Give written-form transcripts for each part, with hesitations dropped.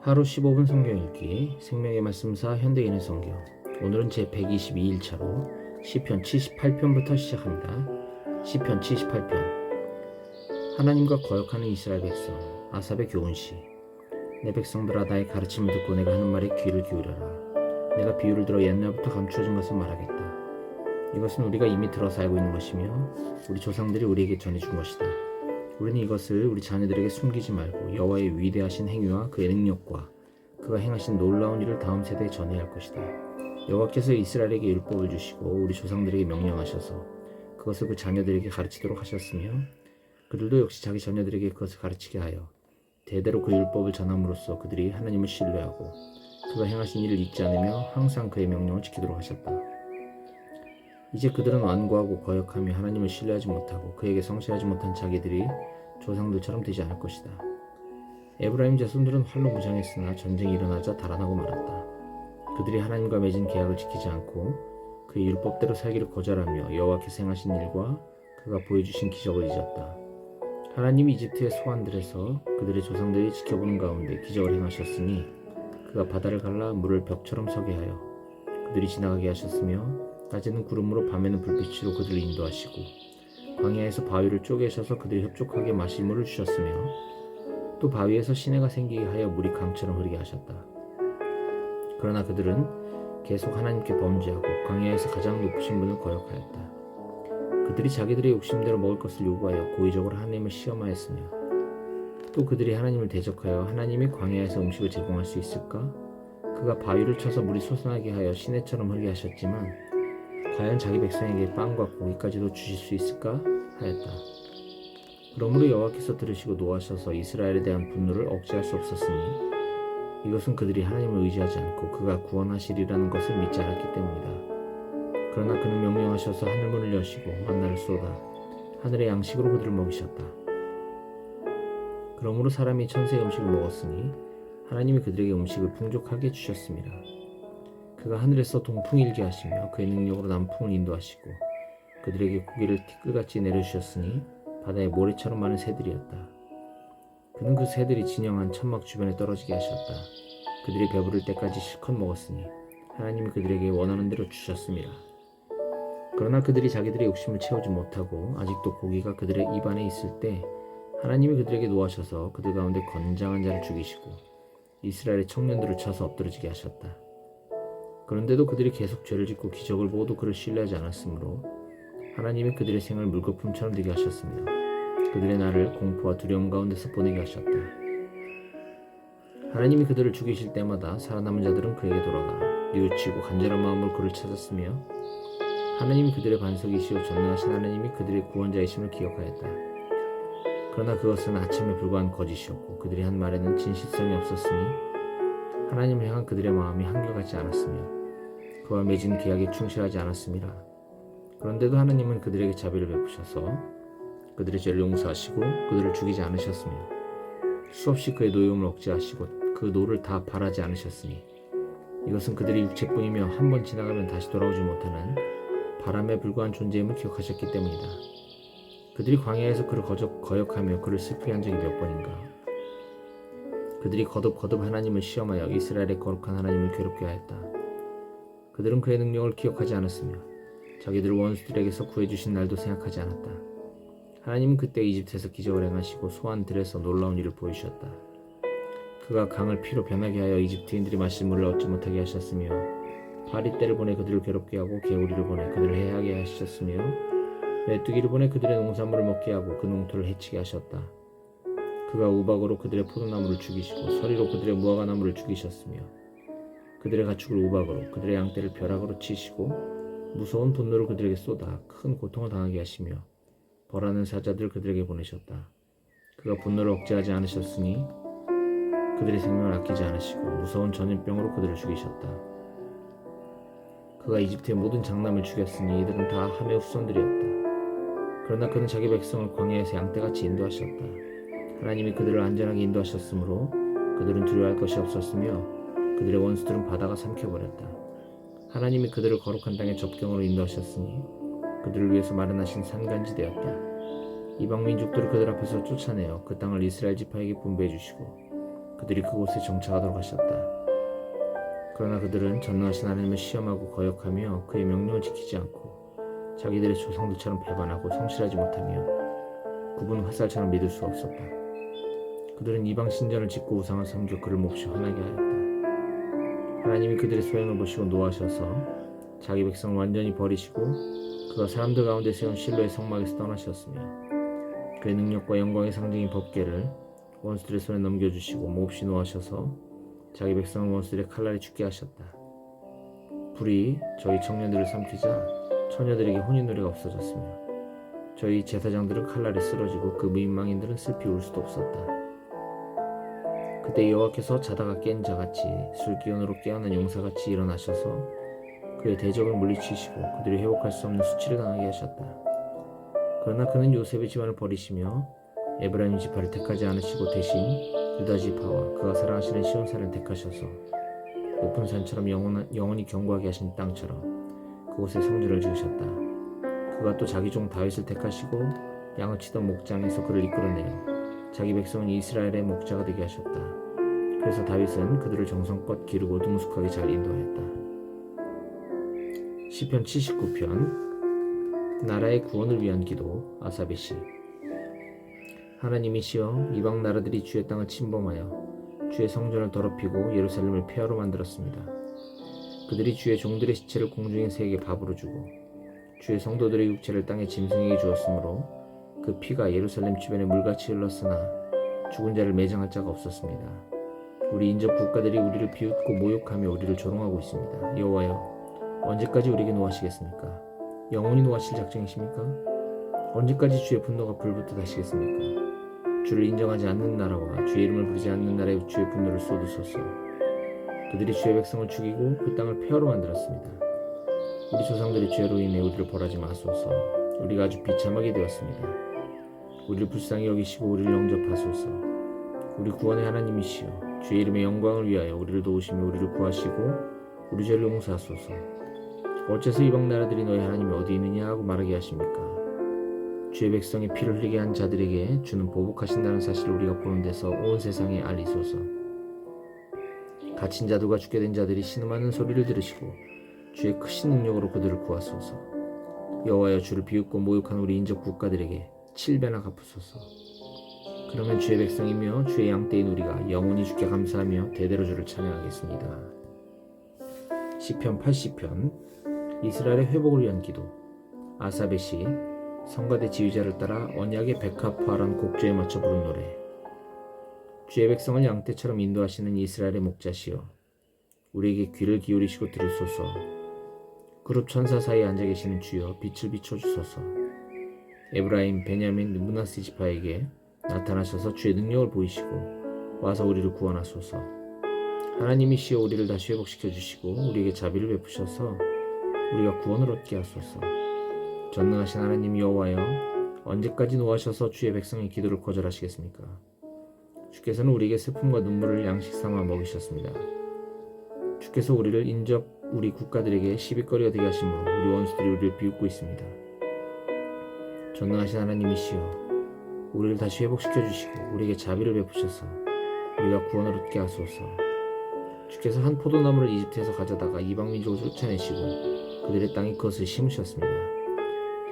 하루 15분 성경 읽기 생명의 말씀사 현대인의 성경. 오늘은 제 122일차로 시편 78편부터 시작합니다. 시편 78편. 하나님과 거역하는 이스라엘 백성. 아삽의 교훈시. 내 백성들아, 나의 가르침을 듣고 내가 하는 말에 귀를 기울여라. 내가 비유를 들어 옛날부터 감추어진 것을 말하겠다. 이것은 우리가 이미 들어서 알고 있는 것이며 우리 조상들이 우리에게 전해준 것이다. 우리는 이것을 우리 자녀들에게 숨기지 말고 여호와의 위대하신 행위와 그의 능력과 그가 행하신 놀라운 일을 다음 세대에 전해야 할 것이다. 여호와께서 이스라엘에게 율법을 주시고 우리 조상들에게 명령하셔서 그것을 그 자녀들에게 가르치도록 하셨으며 그들도 역시 자기 자녀들에게 그것을 가르치게 하여 대대로 그 율법을 전함으로써 그들이 하나님을 신뢰하고 그가 행하신 일을 잊지 않으며 항상 그의 명령을 지키도록 하셨다. 이제 그들은 완고하고 거역하며 하나님을 신뢰하지 못하고 그에게 성실하지 못한 자기들이 조상들처럼 되지 않을 것이다. 에브라임 자손들은 활로 무장했으나 전쟁이 일어나자 달아나고 말았다. 그들이 하나님과 맺은 계약을 지키지 않고 그의 율법대로 살기를 거절하며 여호와께서 행하신 일과 그가 보여주신 기적을 잊었다. 하나님이 이집트의 소환들에서 그들의 조상들이 지켜보는 가운데 기적을 행하셨으니 그가 바다를 갈라 물을 벽처럼 서게 하여 그들이 지나가게 하셨으며 낮에는 구름으로 밤에는 불빛으로 그들을 인도하시고 광야에서 바위를 쪼개셔서 그들이 흡족하게 마실 물을 주셨으며 또 바위에서 시내가 생기게 하여 물이 강처럼 흐르게 하셨다. 그러나 그들은 계속 하나님께 범죄하고 광야에서 가장 높으신 분을 거역하였다. 그들이 자기들의 욕심대로 먹을 것을 요구하여 고의적으로 하나님을 시험하였으며 또 그들이 하나님을 대적하여 하나님이 광야에서 음식을 제공할 수 있을까? 그가 바위를 쳐서 물이 솟아나게 하여 시내처럼 흐르게 하셨지만 과연 자기 백성에게 빵과 고기까지도 주실 수 있을까? 하였다. 그러므로 여호와께서 들으시고 노하셔서 이스라엘에 대한 분노를 억제할 수 없었으니 이것은 그들이 하나님을 의지하지 않고 그가 구원하시리라는 것을 믿지 않았기 때문이다. 그러나 그는 명령하셔서 하늘문을 여시고 만나를 쏟아 하늘의 양식으로 그들을 먹이셨다. 그러므로 사람이 천사의 음식을 먹었으니 하나님이 그들에게 음식을 풍족하게 주셨습니다. 그가 하늘에서 동풍이 일게 하시며 그의 능력으로 남풍을 인도하시고 그들에게 고기를 티끌같이 내려주셨으니 바다의 모래처럼 많은 새들이었다. 그는 그 새들이 진영한 천막 주변에 떨어지게 하셨다. 그들이 배부를 때까지 실컷 먹었으니 하나님이 그들에게 원하는 대로 주셨습니다. 그러나 그들이 자기들의 욕심을 채우지 못하고 아직도 고기가 그들의 입안에 있을 때 하나님이 그들에게 노하셔서 그들 가운데 건장한 자를 죽이시고 이스라엘의 청년들을 쳐서 엎드러지게 하셨다. 그런데도 그들이 계속 죄를 짓고 기적을 보고도 그를 신뢰하지 않았으므로 하나님이 그들의 생을 물거품처럼 되게 하셨으며 그들의 날을 공포와 두려움 가운데서 보내게 하셨다. 하나님이 그들을 죽이실 때마다 살아남은 자들은 그에게 돌아가 뉘우치고 간절한 마음으로 그를 찾았으며 하나님이 그들의 반석이시오 전능하신 하나님이 그들의 구원자이심을 기억하였다. 그러나 그것은 아첨에 불과한 거짓이었고 그들이 한 말에는 진실성이 없었으니 하나님을 향한 그들의 마음이 한결같지 않았으며 그와 맺은 계약에 충실하지 않았습니다. 그런데도 하나님은 그들에게 자비를 베푸셔서 그들의 죄를 용서하시고 그들을 죽이지 않으셨으며 수없이 그의 노여움을 억제하시고 그 노를 다 발하지 않으셨으니 이것은 그들이 육체뿐이며 한 번 지나가면 다시 돌아오지 못하는 바람에 불과한 존재임을 기억하셨기 때문이다. 그들이 광야에서 그를 거역하며 그를 슬프게 한 적이 몇 번인가. 그들이 거듭 하나님을 시험하여 이스라엘의 거룩한 하나님을 괴롭게 하였다. 그들은 그의 능력을 기억하지 않았으며 자기들 원수들에게서 구해주신 날도 생각하지 않았다. 하나님은 그때 이집트에서 기적을 행하시고 소환들에서 놀라운 일을 보이셨다. 그가 강을 피로 변하게 하여 이집트인들이 마실 물을 얻지 못하게 하셨으며 파리떼를 보내 그들을 괴롭게 하고 개구리를 보내 그들을 해하게 하셨으며 메뚜기를 보내 그들의 농산물을 먹게 하고 그 농토를 해치게 하셨다. 그가 우박으로 그들의 포도나무를 죽이시고 서리로 그들의 무화과나무를 죽이셨으며 그들의 가축을 우박으로 그들의 양떼를 벼락으로 치시고 무서운 분노를 그들에게 쏟아 큰 고통을 당하게 하시며 벌하는 사자들을 그들에게 보내셨다. 그가 분노를 억제하지 않으셨으니 그들의 생명을 아끼지 않으시고 무서운 전염병으로 그들을 죽이셨다. 그가 이집트의 모든 장남을 죽였으니 이들은 다 함의 후손들이었다. 그러나 그는 자기 백성을 광야에서 양떼같이 인도하셨다. 하나님이 그들을 안전하게 인도하셨으므로 그들은 두려워할 것이 없었으며 그들의 원수들은 바다가 삼켜버렸다. 하나님이 그들을 거룩한 땅의 접경으로 인도하셨으니 그들을 위해서 마련하신 산간지 되었다. 이방 민족들을 그들 앞에서 쫓아내어 그 땅을 이스라엘 지파에게 분배해 주시고 그들이 그곳에 정착하도록 하셨다. 그러나 그들은 전능하신 하나님을 시험하고 거역하며 그의 명령을 지키지 않고 자기들의 조상들처럼 배반하고 성실하지 못하며 굽은 화살처럼 믿을 수 없었다. 그들은 이방 신전을 짓고 우상을 섬겨 그를 몹시 화나게 하였다. 하나님이 그들의 소행을 보시고 노하셔서 자기 백성을 완전히 버리시고 그가 사람들 가운데 세운 실로의 성막에서 떠나셨으며 그의 능력과 영광의 상징인 법궤를 원수들의 손에 넘겨주시고 몹시 노하셔서 자기 백성을 원수들의 칼날에 죽게 하셨다. 불이 저희 청년들을 삼키자 처녀들에게 혼인 노래가 없어졌으며 저희 제사장들은 칼날에 쓰러지고 그 무인망인들은 슬피 울 수도 없었다. 그때 여호와께서 자다가 깬 자같이 술기운으로 깨어난 용사같이 일어나셔서 그의 대적을 물리치시고 그들이 회복할 수 없는 수치를 당하게 하셨다. 그러나 그는 요셉의 집안을 버리시며 에브라임 지파를 택하지 않으시고 대신 유다 지파와 그가 사랑하시는 시온산을 택하셔서 높은 산처럼 영원히 견고하게 하신 땅처럼 그곳에 성전을 지으셨다. 그가 또 자기 종 다윗을 택하시고 양을 치던 목장에서 그를 이끌어내어 자기 백성은 이스라엘의 목자가 되게 하셨다. 그래서 다윗은 그들을 정성껏 기르고 능숙하게 잘 인도하였다. 시편 79편 나라의 구원을 위한 기도 아삽의 시. 하나님이시여 이방 나라들이 주의 땅을 침범하여 주의 성전을 더럽히고 예루살렘을 폐허로 만들었습니다. 그들이 주의 종들의 시체를 공중의 새에게 밥으로 주고 주의 성도들의 육체를 땅의 짐승에게 주었으므로 그 피가 예루살렘 주변에 물같이 흘렀으나 죽은 자를 매장할 자가 없었습니다. 우리 인접 국가들이 우리를 비웃고 모욕하며 우리를 조롱하고 있습니다. 여호와여 언제까지 우리에게 노하시겠습니까? 영원히 노하실 작정이십니까? 언제까지 주의 분노가 불붙어 다시겠습니까? 주를 인정하지 않는 나라와 주의 이름을 부르지 않는 나라에 주의 분노를 쏟으소서. 그들이 주의 백성을 죽이고 그 땅을 폐허로 만들었습니다. 우리 조상들의 죄로 인해 우리를 벌하지 마소서. 우리가 아주 비참하게 되었습니다. 우리를 불쌍히 여기시고 우리를 영접하소서. 우리 구원의 하나님이시여 주의 이름의 영광을 위하여 우리를 도우시며 우리를 구하시고 우리 죄를 용서하소서. 어째서 이방 나라들이 너희 하나님이 어디 있느냐 하고 말하게 하십니까? 주의 백성의 피를 흘리게 한 자들에게 주는 보복하신다는 사실을 우리가 보는 데서 온 세상에 알리소서. 갇힌 자들과 죽게 된 자들이 신음하는 소리를 들으시고 주의 크신 능력으로 그들을 구하소서. 여호와여 주를 비웃고 모욕한 우리 인접 국가들에게 7배나 갚으소서. 그러면 주의 백성이며 주의 양떼인 우리가 영원히 주께 감사하며 대대로 주를 찬양하겠습니다. 시편 80편 이스라엘의 회복을 위한 기도 아삽의 시. 성가대 지휘자를 따라 언약의 백합화란 곡조에 맞춰 부른 노래. 주의 백성을 양떼처럼 인도하시는 이스라엘의 목자시여 우리에게 귀를 기울이시고 들으소서. 그룹 천사 사이에 앉아 계시는 주여 빛을 비춰주소서. 에브라임, 베냐민, 므낫세 지파에게 나타나셔서 주의 능력을 보이시고 와서 우리를 구원하소서. 하나님이시여 우리를 다시 회복시켜 주시고 우리에게 자비를 베푸셔서 우리가 구원을 얻게 하소서. 전능하신 하나님 여호와여 언제까지 노하셔서 주의 백성의 기도를 거절하시겠습니까? 주께서는 우리에게 슬픔과 눈물을 양식 삼아 먹이셨습니다. 주께서 우리를 인접 우리 국가들에게 시비거리가 되게 하심으로 우리 원수들이 우리를 비웃고 있습니다. 전능하신 하나님이시여 우리를 다시 회복시켜 주시고 우리에게 자비를 베푸셔서 우리가 구원을 얻게 하소서. 주께서 한 포도나무를 이집트에서 가져다가 이방 민족을 쫓아내시고 그들의 땅에 그것을 심으셨습니다.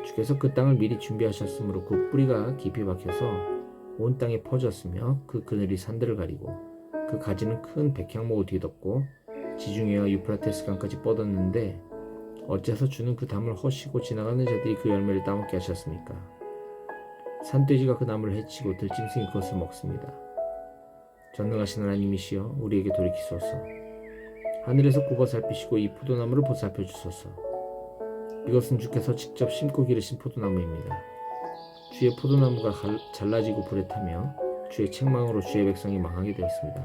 주께서 그 땅을 미리 준비하셨으므로 그 뿌리가 깊이 박혀서 온 땅에 퍼졌으며 그 그늘이 산들을 가리고 그 가지는 큰 백향목을 뒤덮고 지중해와 유프라테스 강까지 뻗었는데 어째서 주는 그 담을 허시고 지나가는 자들이 그 열매를 따먹게 하셨습니까? 산돼지가 그 나무를 해치고 들짐승이 그것을 먹습니다. 전능하신 하나님이시여 우리에게 돌이키소서. 하늘에서 굽어 살피시고 이 포도나무를 보살펴 주소서. 이것은 주께서 직접 심고 기르신 포도나무입니다. 주의 포도나무가 잘라지고 불에 타며 주의 책망으로 주의 백성이 망하게 되었습니다.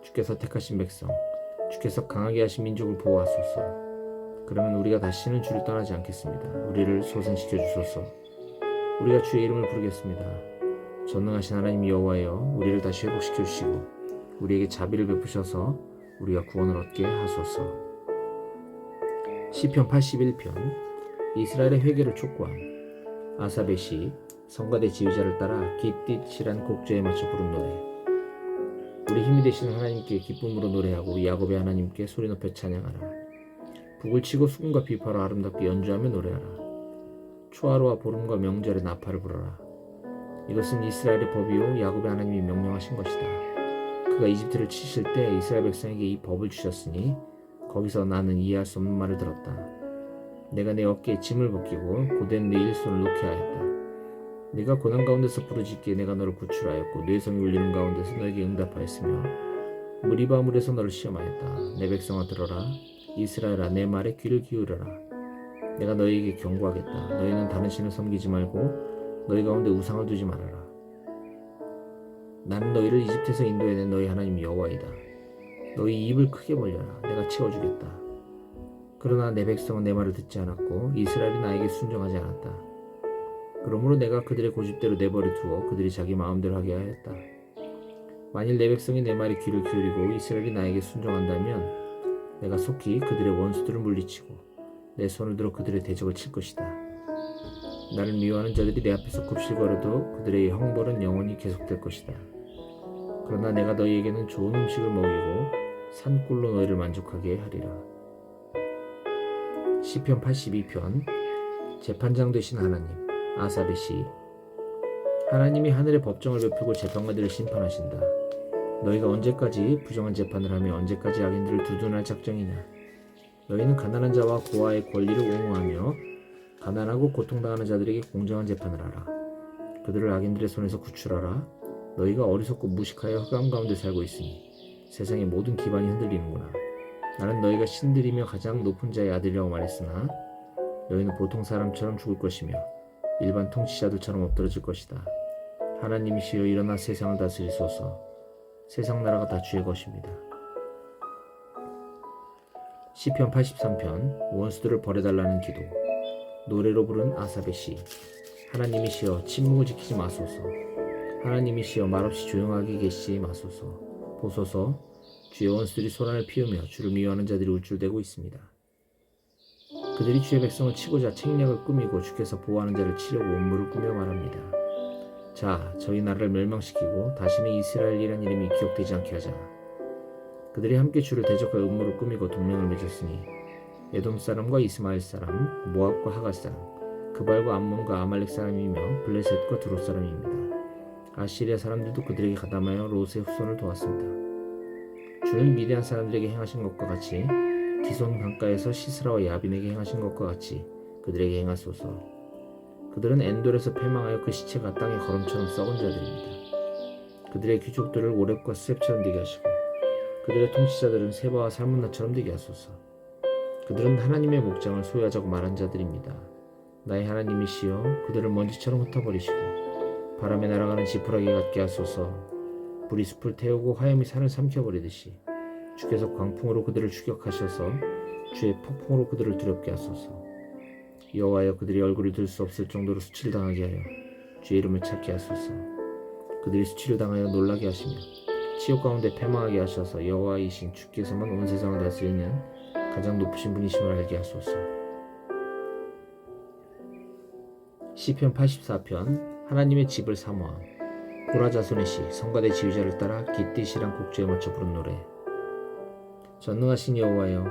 주께서 택하신 백성, 주께서 강하게 하신 민족을 보호하소서. 그러면 우리가 다시는 주를 떠나지 않겠습니다. 우리를 소생시켜 주소서. 우리가 주의 이름을 부르겠습니다. 전능하신 하나님 여호와여 우리를 다시 회복시켜 주시고 우리에게 자비를 베푸셔서 우리가 구원을 얻게 하소서. 시편 81편 이스라엘의 회개를 촉구함 아삽의 시. 성가대 지휘자를 따라 깃딧이란 곡조에 맞춰 부른 노래. 우리 힘이 되시는 하나님께 기쁨으로 노래하고 야곱의 하나님께 소리 높여 찬양하라. 북을 치고 수금과 비파로 아름답게 연주하며 노래하라. 초하루와 보름과 명절에 나팔을 불어라. 이것은 이스라엘의 법이요 야곱의 하나님이 명령하신 것이다. 그가 이집트를 치실 때 이스라엘 백성에게 이 법을 주셨으니 거기서 나는 이해할 수 없는 말을 들었다. 내가 내 어깨에 짐을 벗기고 고된 내 일손을 놓게 하였다. 네가 고난 가운데서 부르짖기에 내가 너를 구출하였고 뇌성이 울리는 가운데서 너에게 응답하였으며 무리바 물에서 너를 시험하였다. 내 백성아 들어라. 이스라엘아 내 말에 귀를 기울여라. 내가 너희에게 경고하겠다. 너희는 다른 신을 섬기지 말고 너희 가운데 우상을 두지 말아라. 나는 너희를 이집트에서 인도해낸 너희 하나님 여호와이다. 너희 입을 크게 벌려라. 내가 채워주겠다. 그러나 내 백성은 내 말을 듣지 않았고 이스라엘이 나에게 순종하지 않았다. 그러므로 내가 그들의 고집대로 내버려 두어 그들이 자기 마음대로 하게 하였다. 만일 내 백성이 내 말에 귀를 기울이고 이스라엘이 나에게 순종한다면 내가 속히 그들의 원수들을 물리치고 내 손을 들어 그들의 대적을 칠 것이다. 나를 미워하는 자들이 내 앞에서 굽실거려도 그들의 형벌은 영원히 계속될 것이다. 그러나 내가 너희에게는 좋은 음식을 먹이고 산꿀로 너희를 만족하게 하리라. 시편 82편. 재판장 되신 하나님. 아삽의 시. 하나님이 하늘의 법정을 베풀고 재판관들을 심판하신다. 너희가 언제까지 부정한 재판을 하며 언제까지 악인들을 두둔할 작정이냐. 너희는 가난한 자와 고아의 권리를 옹호하며 가난하고 고통당하는 자들에게 공정한 재판을 하라. 그들을 악인들의 손에서 구출하라. 너희가 어리석고 무식하여 흑암 가운데 살고 있으니 세상의 모든 기반이 흔들리는구나. 나는 너희가 신들이며 가장 높은 자의 아들이라고 말했으나 너희는 보통 사람처럼 죽을 것이며 일반 통치자들처럼 엎드러질 것이다. 하나님이시여 일어나 세상을 다스리소서. 세상 나라가 다 주의 것입니다. 시편 83편. 원수들을 벌해달라는 기도. 노래로 부른 아삽의 시. 하나님이시여 침묵을 지키지 마소서. 하나님이시여 말없이 조용하게 계시지 마소서. 보소서. 주의 원수들이 소란을 피우며 주를 미워하는 자들이 울줄대고 있습니다. 그들이 주의 백성을 치고자 책략을 꾸미고 주께서 보호하는 자를 치려고 음모를 꾸며 말합니다. 자, 저희 나라를 멸망시키고 다시는 이스라엘이란 이름이 기억되지 않게 하자. 그들이 함께 주를 대적할 음모를 꾸미고 동맹을 맺었으니 에돔 사람과 이스마엘 사람, 모압과 하갈 사람, 그발과 암몬과 아말렉 사람이며 블레셋과 두롯 사람입니다. 아시리아 사람들도 그들에게 가담하여 롯의 후손을 도왔습니다. 주는 미디안 사람들에게 행하신 것과 같이 기손 강가에서 시스라와 야빈에게 행하신 것과 같이 그들에게 행하소서. 그들은 엔돌에서 패망하여 그 시체가 땅의 거름처럼 썩은 자들입니다. 그들의 귀족들을 오렙과 스렙처럼 되게 하시고 그들의 통치자들은 세바와 살문나처럼 되게 하소서. 그들은 하나님의 목장을 소유하자고 말한 자들입니다. 나의 하나님이시여 그들을 먼지처럼 흩어버리시고 바람에 날아가는 지푸라기 같게 하소서. 불이 숲을 태우고 화염이 산을 삼켜버리듯이 주께서 광풍으로 그들을 추격하셔서 주의 폭풍으로 그들을 두렵게 하소서. 여호와여 그들이 얼굴을 들 수 없을 정도로 수치를 당하게 하여 주의 이름을 찾게 하소서. 그들이 수치를 당하여 놀라게 하시며 치욕 가운데 패망하게 하셔서 여호와이신 주께서만 온 세상을 다스리는 가장 높으신 분이심을 알게 하소서. 시편 84편. 하나님의 집을 사모함. 고라 자손의 시. 성가대 지휘자를 따라 깃띠시랑 곡조에 맞춰 부른 노래. 전능하신 여호와여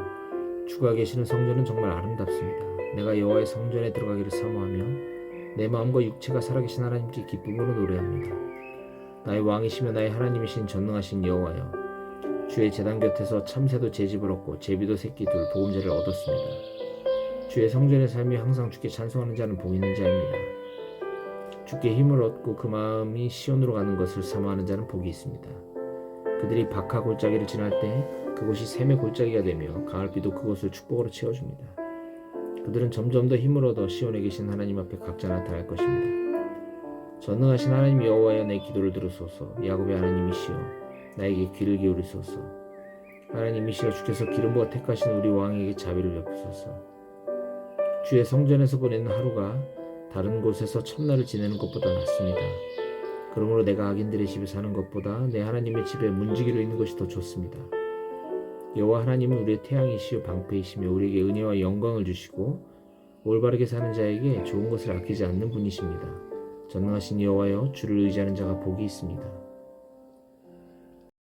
주가 계시는 성전은 정말 아름답습니다. 내가 여호와의 성전에 들어가기를 사모하며 내 마음과 육체가 살아계신 하나님께 기쁨으로 노래합니다. 나의 왕이시며 나의 하나님이신 전능하신 여호와여 주의 제단 곁에서 참새도 제집을 얻고 제비도 새끼 둘 보금자리를 얻었습니다. 주의 성전의 삶이 항상 주께 찬송하는 자는 복 있는 자입니다. 주께 힘을 얻고 그 마음이 시온으로 가는 것을 사모하는 자는 복이 있습니다. 그들이 박하 골짜기를 지날 때 그곳이 샘의 골짜기가 되며 가을비도 그곳을 축복으로 채워줍니다. 그들은 점점 더 힘을 얻어 시온에 계신 하나님 앞에 각자 나타날 것입니다. 전능하신 하나님 여호와여 내 기도를 들으소서. 야곱의 하나님이시여 나에게 귀를 기울이소서. 하나님이시여 주께서 기름 부어 택하신 우리 왕에게 자비를 베푸소서. 주의 성전에서 보내는 하루가 다른 곳에서 첫날을 지내는 것보다 낫습니다. 그러므로 내가 악인들의 집에 사는 것보다 내 하나님의 집에 문지기로 있는 것이 더 좋습니다. 여호와 하나님은 우리의 태양이시요 방패이시며 우리에게 은혜와 영광을 주시고 올바르게 사는 자에게 좋은 것을 아끼지 않는 분이십니다. 전능하신 여호와여 주를 의지하는 자가 복이 있습니다.